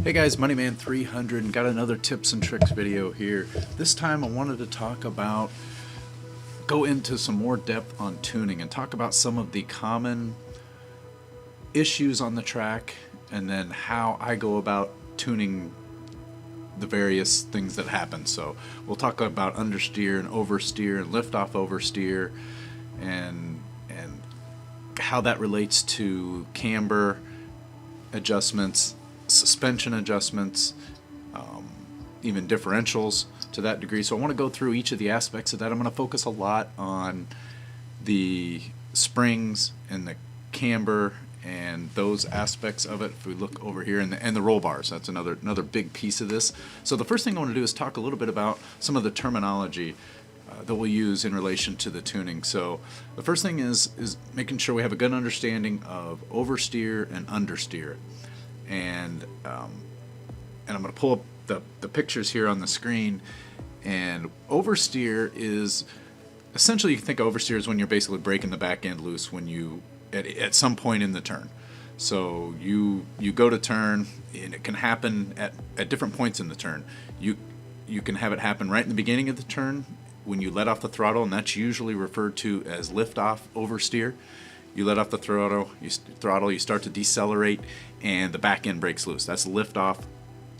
Hey guys, Moneyman300 and got another tips and tricks video here. This time I wanted to go into some more depth on tuning and talk about some of the common issues on the track and then how I go about tuning the various things that happen. So we'll talk about understeer and oversteer and liftoff oversteer and how that relates to camber adjustments, suspension adjustments, even differentials to that degree. So I want to go through each of the aspects of that. I'm going to focus a lot on the springs and the camber and those aspects of it. If we look over here, and the roll bars, that's another big piece of this. So the first thing I want to do is talk a little bit about some of the terminology that we'll use in relation to the tuning. So the first thing is making sure we have a good understanding of oversteer and understeer. And I'm going to pull up the pictures here on the screen. And oversteer is essentially, you can think of oversteer as when you're basically breaking the back end loose when you at some point in the turn. So you go to turn, and it can happen at different points in the turn. You can have it happen right in the beginning of the turn when you let off the throttle, and that's usually referred to as liftoff oversteer. You let off the throttle, you start to decelerate, and the back end breaks loose. That's liftoff.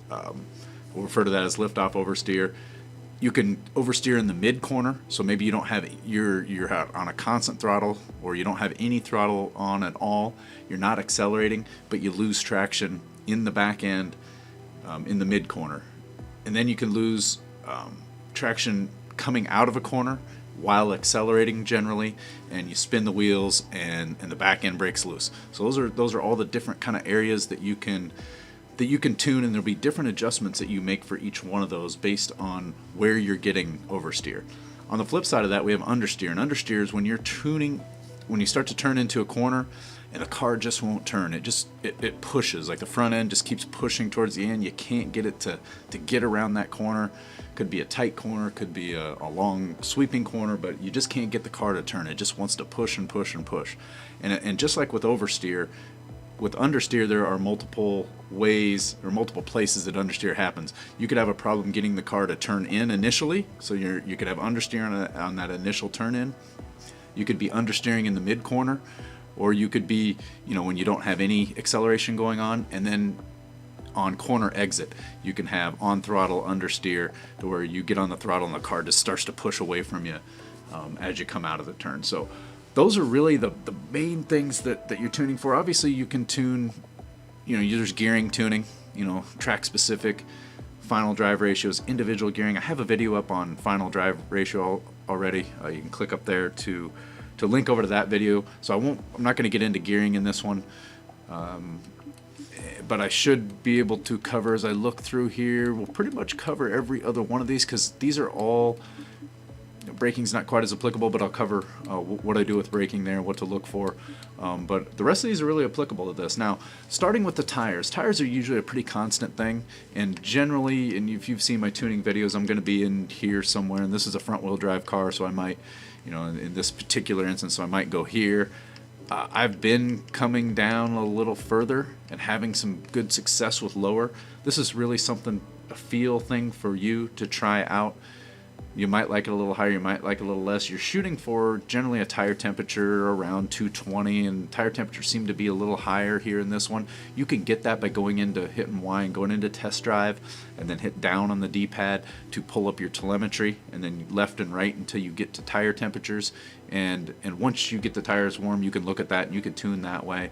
We'll refer to that as liftoff oversteer. You can oversteer in the mid corner, so maybe you don't have you're on a constant throttle, or you don't have any throttle on at all. You're not accelerating, but you lose traction in the back end, in the mid corner, and then you can lose traction coming out of a corner while accelerating generally, and you spin the wheels and the back end breaks loose. So those are all the different kind of areas that you can tune, and there'll be different adjustments that you make for each one of those based on where you're getting oversteer. On the flip side of that, we have understeer, and understeer is when you're tuning, when you start to turn into a corner and the car just won't turn. It pushes, like the front end just keeps pushing towards the end. You can't get it to get around that corner. Could be a tight corner, could be a long sweeping corner, but you just can't get the car to turn. It just wants to push and push and push. And just like with oversteer, with understeer there are multiple ways or multiple places that understeer happens. You could have a problem getting the car to turn in initially, so you could have understeer on that initial turn in. You could be understeering in the mid corner, or you could be, when you don't have any acceleration going on, and then on corner exit you can have on throttle understeer, to where you get on the throttle and the car just starts to push away from you as you come out of the turn. So those are really the main things that you're tuning for. Obviously you can tune, there's gearing tuning, track specific, final drive ratios, individual gearing. I have a video up on final drive ratio already. You can click up there to link over to that video. So I'm not going to get into gearing in this one, but I should be able to cover, as I look through here, we'll pretty much cover every other one of these, because these are all, braking's not quite as applicable, but I'll cover what I do with braking there, what to look for. But the rest of these are really applicable to this. Now, starting with the tires. Tires are usually a pretty constant thing, and generally, and if you've seen my tuning videos, I'm going to be in here somewhere, and this is a front-wheel drive car, so I might, in this particular instance, so I might go here. I've been coming down a little further and having some good success with lower. This is really something, a feel thing for you to try out. You might like it a little higher, you might like it a little less. You're shooting for generally a tire temperature around 220, and tire temperatures seem to be a little higher here in this one. You can get that by going into hit and Y and going into test drive, and then hit down on the D-pad to pull up your telemetry, and then left and right until you get to tire temperatures. And once you get the tires warm, you can look at that and you can tune that way.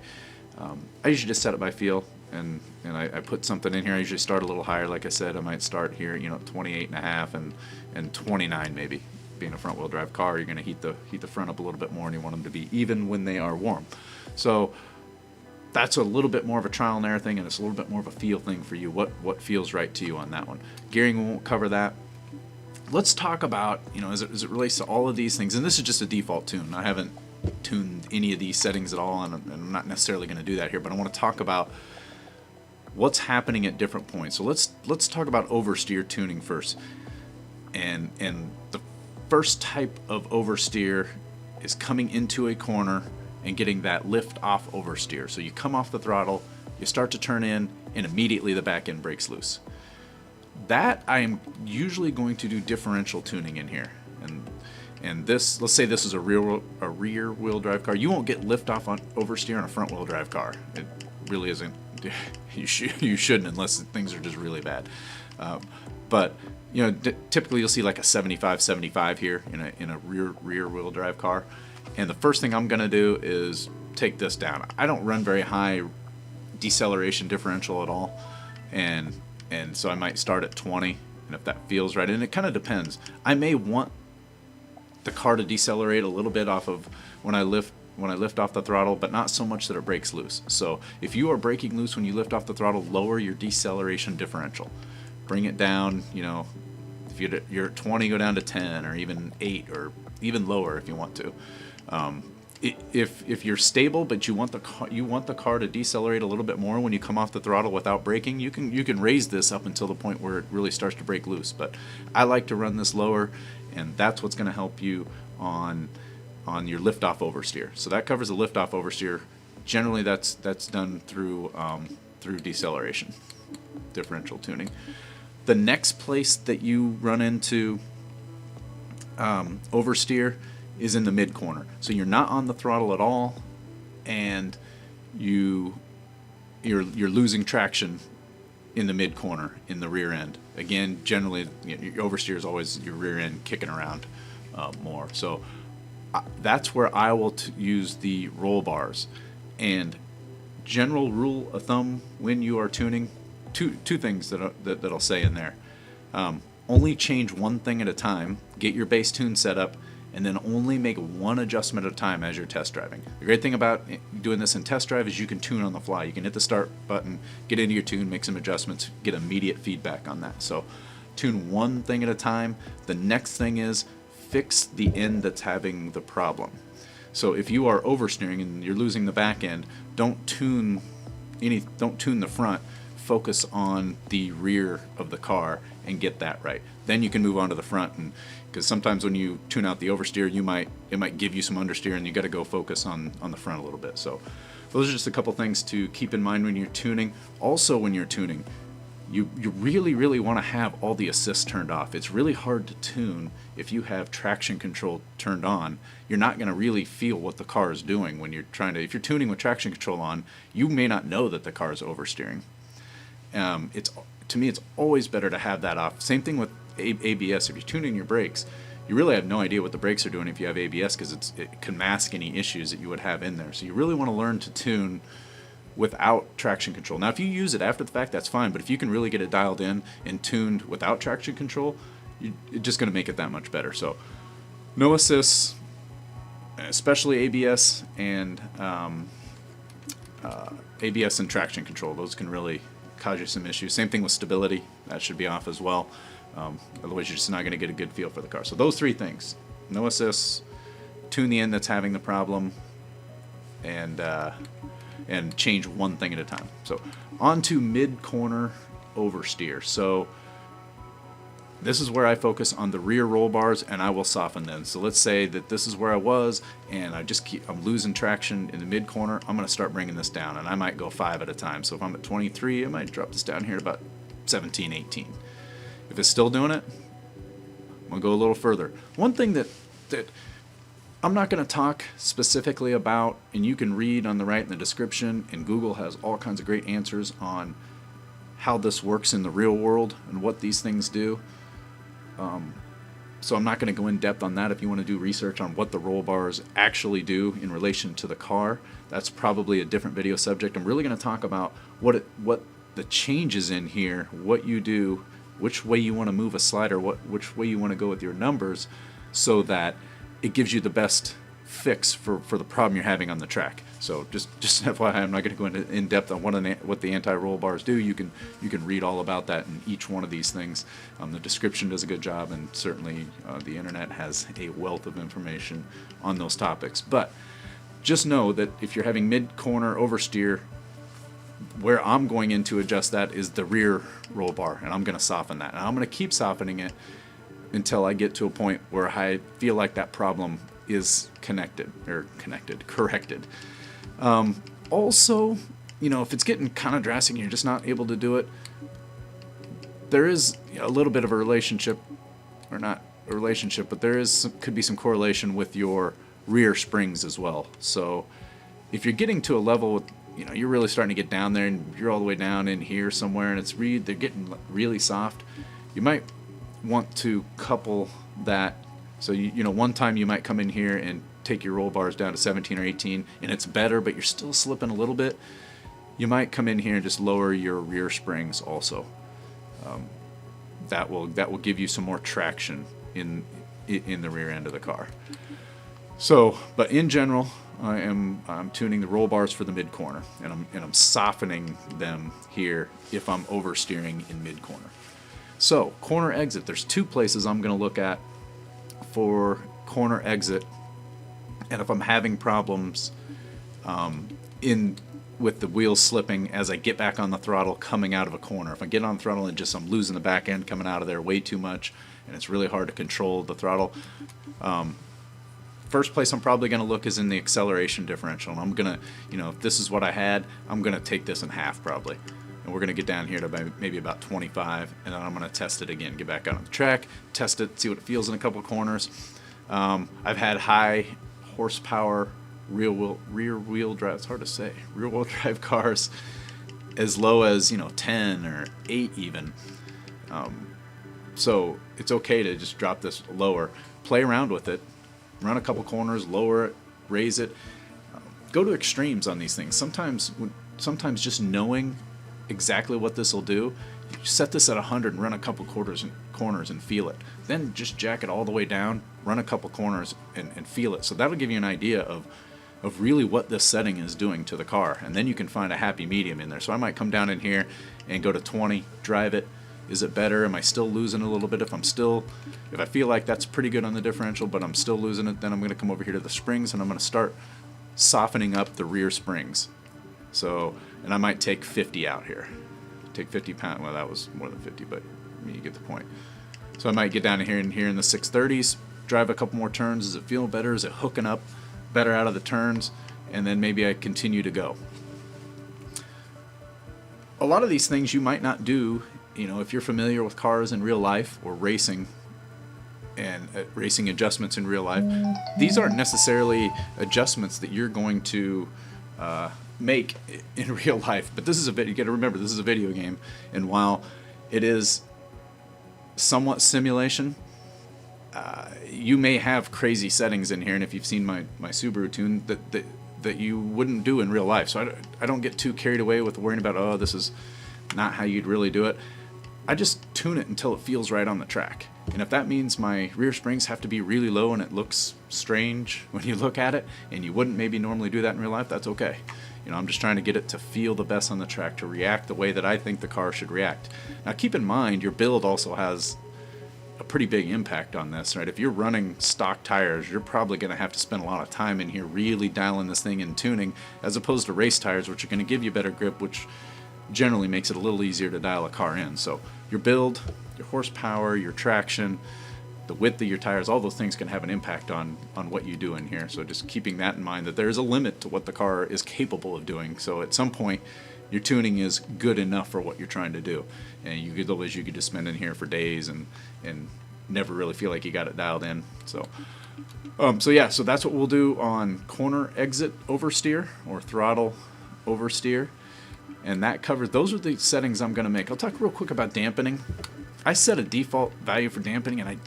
I usually just set it by feel, and I put something in here. I usually start a little higher. Like I said, I might start here, 28.5 and 29 maybe. Being a front-wheel drive car, you're going to heat the front up a little bit more, and you want them to be even when they are warm. So that's a little bit more of a trial and error thing, and it's a little bit more of a feel thing for you. What feels right to you on that one? Gearing, we won't cover that. Let's talk about, as it relates to all of these things, and this is just a default tune. I haven't tuned any of these settings at all, and I'm not necessarily going to do that here, but I want to talk about what's happening at different points. So let's talk about oversteer tuning first. And the first type of oversteer is coming into a corner and getting that lift off oversteer. So you come off the throttle, you start to turn in, and immediately the back end breaks loose. That I am usually going to do differential tuning in here. And this, let's say this is a rear wheel drive car. You won't get liftoff on oversteer on a front wheel drive car. It really isn't. You shouldn't unless things are just really bad. But you know, typically you'll see like a 75 here in a rear wheel drive car. And the first thing I'm gonna do is take this down. I don't run very high deceleration differential at all, and so I might start at 20, and if that feels right, and it kind of depends. I may want the car to decelerate a little bit off of when I lift off the throttle, but not so much that it breaks loose. So if you are breaking loose when you lift off the throttle, lower your deceleration differential. Bring it down, you know, if you're at 20, go down to 10 or even 8 or even lower if you want to. If you're stable but you want the car to decelerate a little bit more when you come off the throttle without braking, you can raise this up until the point where it really starts to break loose. But I like to run this lower, and that's what's going to help you on your liftoff oversteer. So that covers the liftoff oversteer. Generally, that's done through deceleration, differential tuning. The next place that you run into oversteer is in the mid corner. So you're not on the throttle at all, and you're losing traction in the mid corner in the rear end. Again, generally, your oversteer is always your rear end kicking around more. So that's where I will use the roll bars. And general rule of thumb when you are tuning, two things that I'll say in there. Only change one thing at a time. Get your base tune set up, and then only make one adjustment at a time as you're test driving. The great thing about doing this in test drive is you can tune on the fly. You can hit the start button, get into your tune, make some adjustments, get immediate feedback on that. So tune one thing at a time. The next thing is fix the end that's having the problem. So if you are oversteering and you're losing the back end, don't tune the front. Focus on the rear of the car and get that right. Then you can move on to the front, and because sometimes when you tune out the oversteer, it might give you some understeer, and you got to go focus on the front a little bit. So those are just a couple things to keep in mind when you're tuning. Also, when you're tuning, you really want to have all the assists turned off. It's really hard to tune if you have traction control turned on. You're not going to really feel what the car is doing when you're if you're tuning with traction control on, you may not know that the car is oversteering. To me, it's always better to have that off. Same thing with ABS. If you're tuning your brakes, you really have no idea what the brakes are doing if you have ABS, because it can mask any issues that you would have in there. So you really want to learn to tune without traction control. Now, if you use it after the fact, that's fine. But if you can really get it dialed in and tuned without traction control, it's just going to make it that much better. So no assists, especially ABS and traction control. Those can really cause you some issues. Same thing with stability. That should be off as well. Otherwise, you're just not going to get a good feel for the car. So those three things: no assists, tune the end that's having the problem, and change one thing at a time. So on to mid-corner oversteer. So this is where I focus on the rear roll bars, and I will soften them. So let's say that this is where I was, and I'm losing traction in the mid corner. I'm going to start bringing this down, and I might go 5 at a time. So if I'm at 23, I might drop this down here to about 17, 18. If it's still doing it, I'm going to go a little further. One thing that I'm not going to talk specifically about, and you can read on the right in the description, and Google has all kinds of great answers on how this works in the real world and what these things do. So I'm not going to go in depth on that. If you want to do research on what the roll bars actually do in relation to the car, that's probably a different video subject. I'm really going to talk about what the changes in here, what you do, which way you want to move a slider, which way you want to go with your numbers, so that it gives you the best fix for the problem you're having on the track. So just FYI, I'm not going to go into in depth on what the anti-roll bars do. You can read all about that in each one of these things. The description does a good job, and certainly the internet has a wealth of information on those topics. But just know that if you're having mid-corner oversteer, where I'm going in to adjust that is the rear roll bar, and I'm going to soften that. And I'm going to keep softening it until I get to a point where I feel like that problem is corrected. Also, you know, if it's getting kind of drastic and you're just not able to do it, there is a little bit of a relationship, or not a relationship, but there is could be some correlation with your rear springs as well. So if you're getting to a level with, you know, you're really starting to get down there and you're all the way down in here somewhere and they're getting really soft, you might want to couple that. So you know, one time you might come in here and take your roll bars down to 17 or 18 and it's better, but you're still slipping a little bit. You might come in here and just lower your rear springs also. That will give you some more traction in the rear end of the car. So, but in general, I'm tuning the roll bars for the mid corner, and I'm softening them here if I'm oversteering in mid corner. So corner exit, there's two places I'm going to look at for corner exit, and if I'm having problems with the wheels slipping as I get back on the throttle coming out of a corner. If I get on the throttle and just I'm losing the back end coming out of there way too much, and it's really hard to control the throttle. First place I'm probably going to look is in the acceleration differential, and I'm going to, you know, if this is what I had, I'm going to take this in half probably. And we're going to get down here to maybe about 25, and then I'm going to test it again, get back out on the track, test it, see what it feels in a couple of corners. I've had high horsepower rear wheel drive, it's hard to say, rear wheel drive cars as low as, you know, 10 or 8 even. So it's okay to just drop this lower, play around with it, run a couple corners, lower it, raise it, go to extremes on these things. Sometimes just knowing exactly what this will do, you set this at 100 and run a couple corners and feel it. Then just jack it all the way down, run a couple corners and feel it. So that'll give you an idea of really what this setting is doing to the car, and then you can find a happy medium in there. So I might come down in here and go to 20, drive it. Is it better? Am I still losing a little bit? If I feel like that's pretty good on the differential, but I'm still losing it, then I'm going to come over here to the springs and I'm going to start softening up the rear springs. So, and I might take 50 out here. Take 50 pounds. Well, that was more than 50, but you get the point. So I might get down here in the 630s, drive a couple more turns. Is it feeling better? Is it hooking up better out of the turns? And then maybe I continue to go. A lot of these things you might not do, you know, if you're familiar with cars in real life or racing and racing adjustments in real life. These aren't necessarily adjustments that you're going to make in real life, but this is you got to remember, this is a video game, and while it is somewhat simulation, you may have crazy settings in here, and if you've seen my Subaru tune, that you wouldn't do in real life. So I don't get too carried away with worrying about, oh, this is not how you'd really do it. I just tune it until it feels right on the track. And if that means my rear springs have to be really low and it looks strange when you look at it, and you wouldn't maybe normally do that in real life, that's okay. You know, I'm just trying to get it to feel the best on the track, to react the way that I think the car should react. Now keep in mind, your build also has a pretty big impact on this, right? If you're running stock tires, you're probably going to have to spend a lot of time in here really dialing this thing in tuning, as opposed to race tires, which are going to give you better grip, which generally makes it a little easier to dial a car in. So your build, your horsepower, your traction, the width of your tires, all those things can have an impact on what you do in here. So just keeping that in mind, that there's a limit to what the car is capable of doing. So at some point, your tuning is good enough for what you're trying to do. And you could just spend in here for days and never really feel like you got it dialed in. So so that's what we'll do on corner exit oversteer or throttle oversteer. And that covers, those are the settings I'm going to make. I'll talk real quick about dampening. I set a default value for dampening, and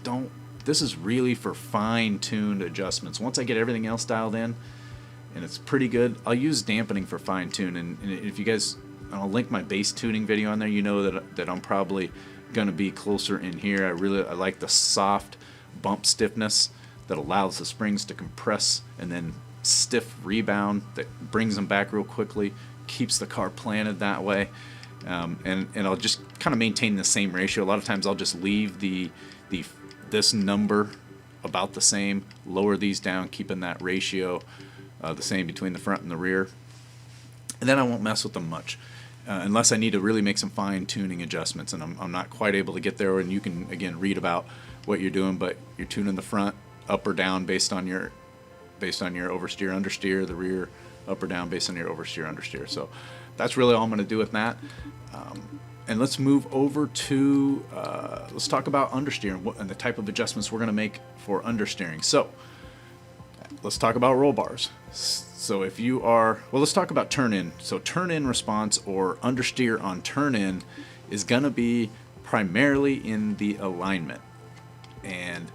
this is really for fine-tuned adjustments. Once I get everything else dialed in, and it's pretty good, I'll use dampening for fine-tune. And if you guys, I'll link my base tuning video on there, you know that I'm probably going to be closer in here. I like the soft bump stiffness that allows the springs to compress, and then stiff rebound that brings them back real quickly, keeps the car planted that way. And I'll just kind of maintain the same ratio. A lot of times I'll just leave this number about the same, lower these down, keeping that ratio the same between the front and the rear. And then I won't mess with them much unless I need to really make some fine-tuning adjustments, and I'm not quite able to get there. And you can, again, read about what you're doing, but you're tuning the front up or down based on your oversteer, understeer, the rear up or down based on your oversteer, understeer. So that's really all I'm going to do with that. And let's move over to, let's talk about understeer and the type of adjustments we're going to make for understeering. So let's talk about roll bars. So if you are, well, let's talk about turn in. So turn in response or understeer on turn in is going to be primarily in the alignment. And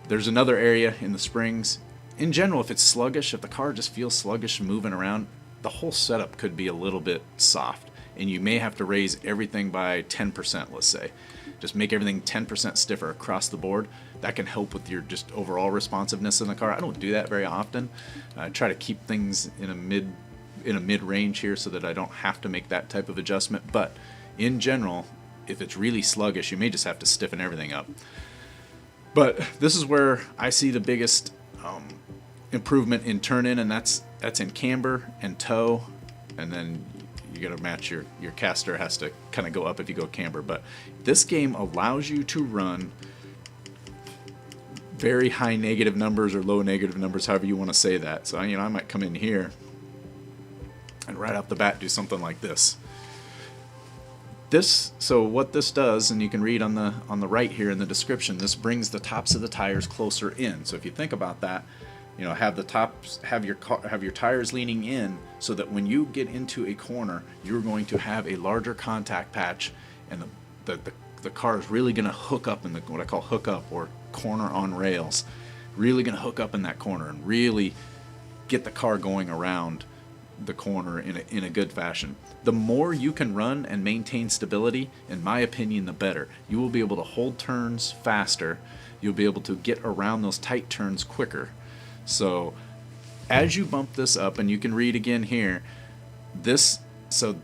there's another area in the springs. In general, if it's sluggish, if the car just feels sluggish moving around, the whole setup could be a little bit soft. And you may have to raise everything by 10%, let's say. Just make everything 10% stiffer across the board. That can help with your just overall responsiveness in the car. I don't do that very often. I try to keep things in a mid range here so that I don't have to make that type of adjustment. But in general, if it's really sluggish, you may just have to stiffen everything up. But this is where I see the biggest improvement in turn in, and that's in camber and toe, and then you got to match your caster has to kind of go up if you go camber. But this game allows you to run very high negative numbers or low negative numbers, however you want to say that. So I might come in here and right off the bat do something like this. So what this does, and you can read on the right here in the description, this brings the tops of the tires closer in. So if you think about that, have your tires leaning in so that when you get into a corner, you're going to have a larger contact patch, and the car is really going to hook up in what I call hook up or corner on rails. Really going to hook up in that corner and really get the car going around the corner in a good fashion. The more you can run and maintain stability, in my opinion, the better. You will be able to hold turns faster. You'll be able to get around those tight turns quicker. So as you bump this up, and you can read again here, so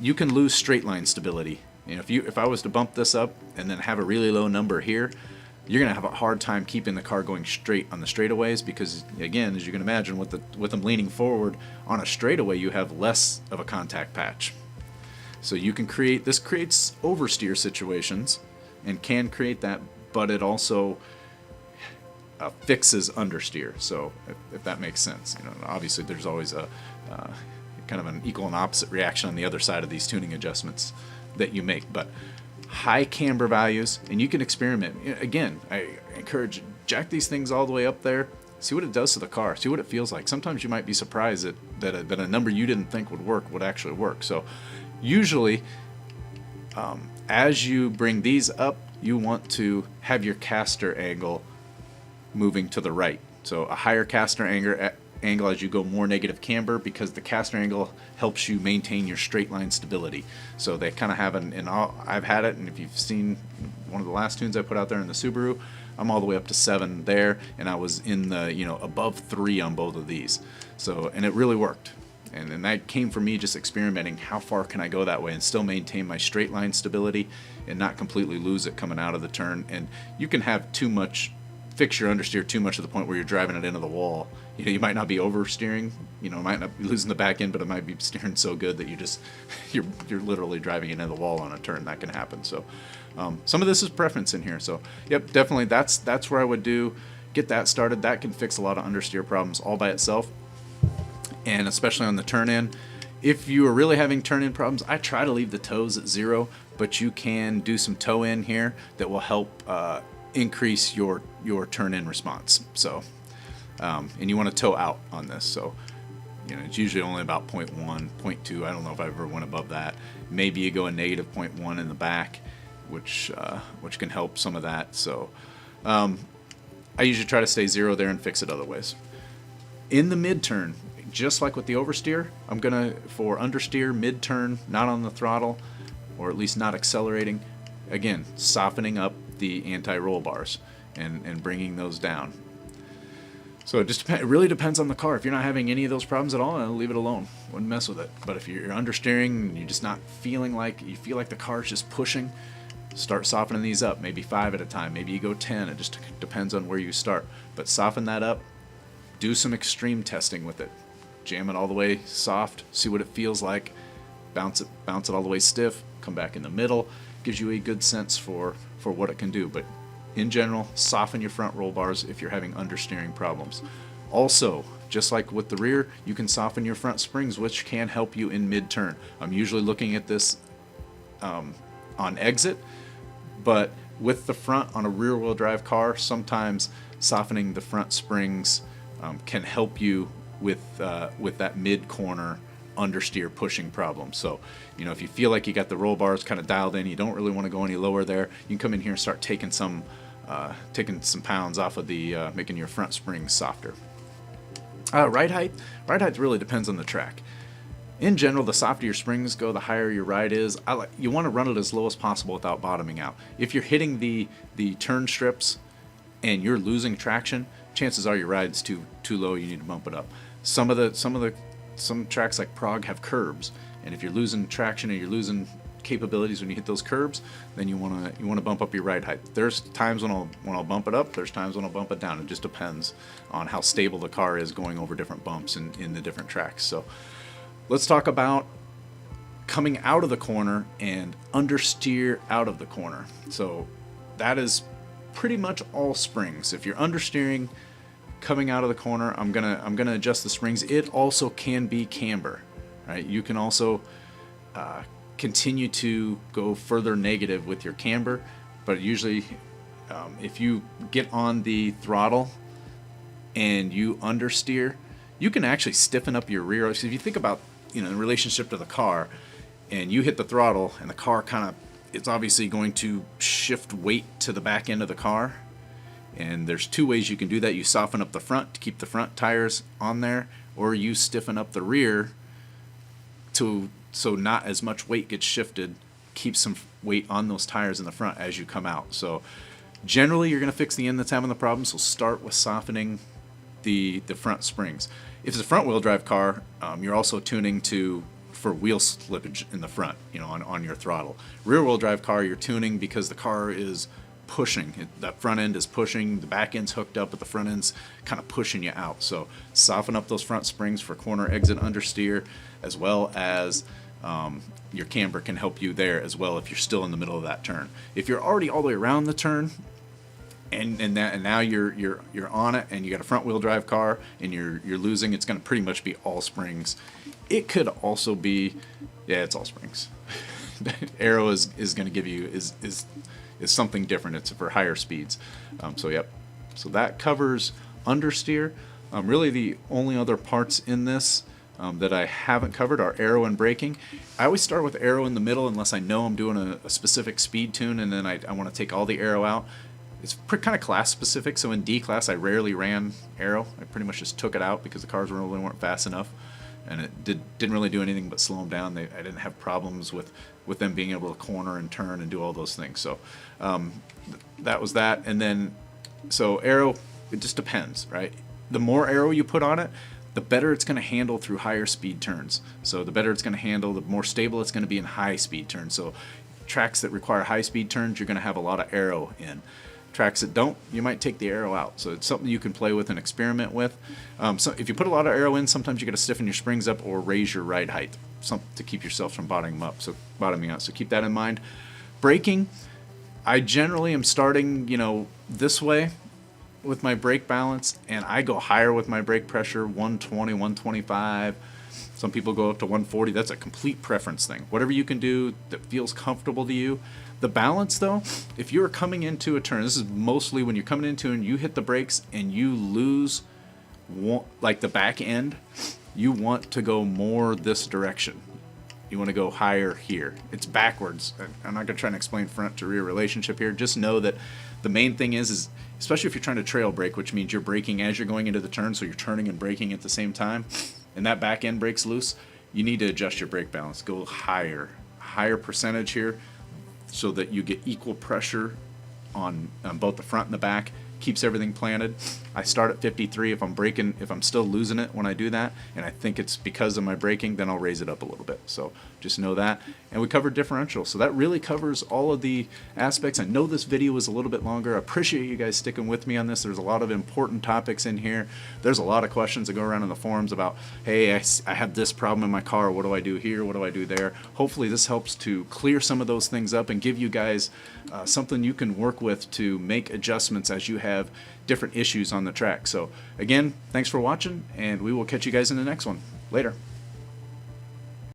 you can lose straight line stability. If I was to bump this up and then have a really low number here, you're going to have a hard time keeping the car going straight on the straightaways because, again, as you can imagine, with them leaning forward on a straightaway, you have less of a contact patch. So you can this creates oversteer situations and can create that, but it also fixes understeer. So if that makes sense, obviously there's always a kind of an equal and opposite reaction on the other side of these tuning adjustments that you make. But high camber values, and you can experiment. Again, I encourage jack these things all the way up there. See what it does to the car. See what it feels like. Sometimes you might be surprised that a number you didn't think would work would actually work. So usually, as you bring these up, you want to have your caster angle moving to the right. So a higher caster angle as you go more negative camber, because the caster angle helps you maintain your straight line stability. So they kind of have I've had it, and if you've seen one of the last tunes I put out there in the Subaru, I'm all the way up to 7 there, and I was in the above 3 on both of these. So, and it really worked. And that came from me just experimenting how far can I go that way and still maintain my straight line stability and not completely lose it coming out of the turn. And you can have fix your understeer too much to the point where you're driving it into the wall. You might not be oversteering, might not be losing the back end, but it might be steering so good that you're literally driving it into the wall on a turn. That can happen. So some of this is preference in here. So yep, definitely that's where I would get that started. That can fix a lot of understeer problems all by itself, and especially on the turn in. If you are really having turn in problems, I try to leave the toes at 0, but you can do some toe in here that will help increase your turn in response. So and you want to toe out on this. So it's usually only about 0.1, 0.2. I don't know if I ever went above that. Maybe you go a negative 0.1 in the back, which can help some of that. So I usually try to stay 0 there and fix it other ways. In the mid turn, just like with the oversteer, I'm gonna, for understeer, mid turn, not on the throttle, or at least not accelerating, again, softening up the anti-roll bars and bringing those down. So it really depends on the car. If you're not having any of those problems at all, I'll leave it alone. Wouldn't mess with it. But if you're understeering and you're just not feeling like, you feel like the car's just pushing, start softening these up, maybe 5 at a time. Maybe you go 10. It just depends on where you start. But soften that up. Do some extreme testing with it. Jam it all the way soft. See what it feels like. Bounce it all the way stiff. Come back in the middle. Gives you a good sense for what it can do. But in general, soften your front roll bars if you're having understeering problems. Also, just like with the rear, you can soften your front springs, which can help you in mid-turn. I'm usually looking at this on exit, but with the front on a rear-wheel drive car, sometimes softening the front springs can help you with that mid-corner understeer pushing problem. So, you know, if you feel like you got the roll bars kind of dialed in, you don't really want to go any lower there, you can come in here and start taking some pounds off of the making your front springs softer. Ride height really depends on the track. In general, the softer your springs go, the higher your ride is. You want to run it as low as possible without bottoming out. If you're hitting the turn strips and you're losing traction, chances are your ride's too low. You need to bump it up. Some tracks like Prague have curbs, and if you're losing traction and you're losing capabilities when you hit those curbs, then you want to bump up your ride height. There's times when I'll bump it up. There's times when I'll bump it down. It just depends on how stable the car is going over different bumps in the different tracks. So let's talk about coming out of the corner and understeer out of the corner. So that is pretty much all springs. If you're understeering coming out of the corner, I'm gonna adjust the springs. It also can be camber, right? You can also continue to go further negative with your camber, but usually if you get on the throttle and you understeer, you can actually stiffen up your rear. So if you think about, you know, in relationship to the car, and you hit the throttle and the car it's obviously going to shift weight to the back end of the car. And there's two ways you can do that. You soften up the front to keep the front tires on there, or you stiffen up the rear so not as much weight gets shifted, keep some weight on those tires in the front as you come out. So generally you're going to fix the end that's having the problem, so start with softening the front springs. If it's a front wheel drive car, you're also tuning for wheel slippage in the front, you know, on your throttle. Rear wheel drive car, you're tuning because the car is pushing. That front end is pushing, the back end's hooked up, but the front end's kind of pushing you out. So soften up those front springs for corner exit understeer, as well as your camber can help you there as well if you're still in the middle of that turn. If you're already all the way around the turn and now you're on it and you got a front wheel drive car and you're losing, it's going to pretty much be all springs. It could also be, yeah, it's all springs. Aero is going to give you is something different. It's for higher speeds. So that covers understeer. Really the only other parts in this that I haven't covered are aero and braking. I always start with aero in the middle unless I know I'm doing a specific speed tune, and then I want to take all the aero out. It's kind of class specific, so in D class I rarely ran aero. I pretty much just took it out because the cars really weren't fast enough, and it didn't really do anything but slow them down. I didn't have problems with them being able to corner and turn and do all those things. So that was that. And then so aero, it just depends, right? The more aero you put on it, the better it's going to handle through higher speed turns. So the better it's going to handle, the more stable it's going to be in high speed turns. So tracks that require high speed turns, you're going to have a lot of aero in. Tracks that don't, you might take the aero out. So it's something you can play with and experiment with. So if you put a lot of aero in, sometimes you got to stiffen your springs up or raise your ride height to keep yourself from bottoming out. So keep that in mind. Braking, I generally am starting, this way with my brake balance, and I go higher with my brake pressure, 120, 125. Some people go up to 140. That's a complete preference thing. Whatever you can do that feels comfortable to you. The balance, though, if you're coming into a turn, this is mostly when you're coming into and you hit the brakes and you lose, like the back end, you want to go more this direction. You want to go higher here. It's backwards. I'm not going to try and explain front to rear relationship here. Just know that the main thing is especially if you're trying to trail brake, which means you're braking as you're going into the turn, so you're turning and braking at the same time, and that back end breaks loose, you need to adjust your brake balance. Go higher percentage here so that you get equal pressure on both the front and the back. Keeps everything planted. I start at 53. If I'm braking, if I'm still losing it when I do that, and I think it's because of my braking, then I'll raise it up a little bit. So just know that. And we covered differential. So that really covers all of the aspects. I know this video was a little bit longer. I appreciate you guys sticking with me on this. There's a lot of important topics in here. There's a lot of questions that go around in the forums about, hey, I have this problem in my car. What do I do here? What do I do there? Hopefully this helps to clear some of those things up and give you guys something you can work with to make adjustments as you have have different issues on the track. So again, thanks for watching, and we will catch you guys in the next one. Later.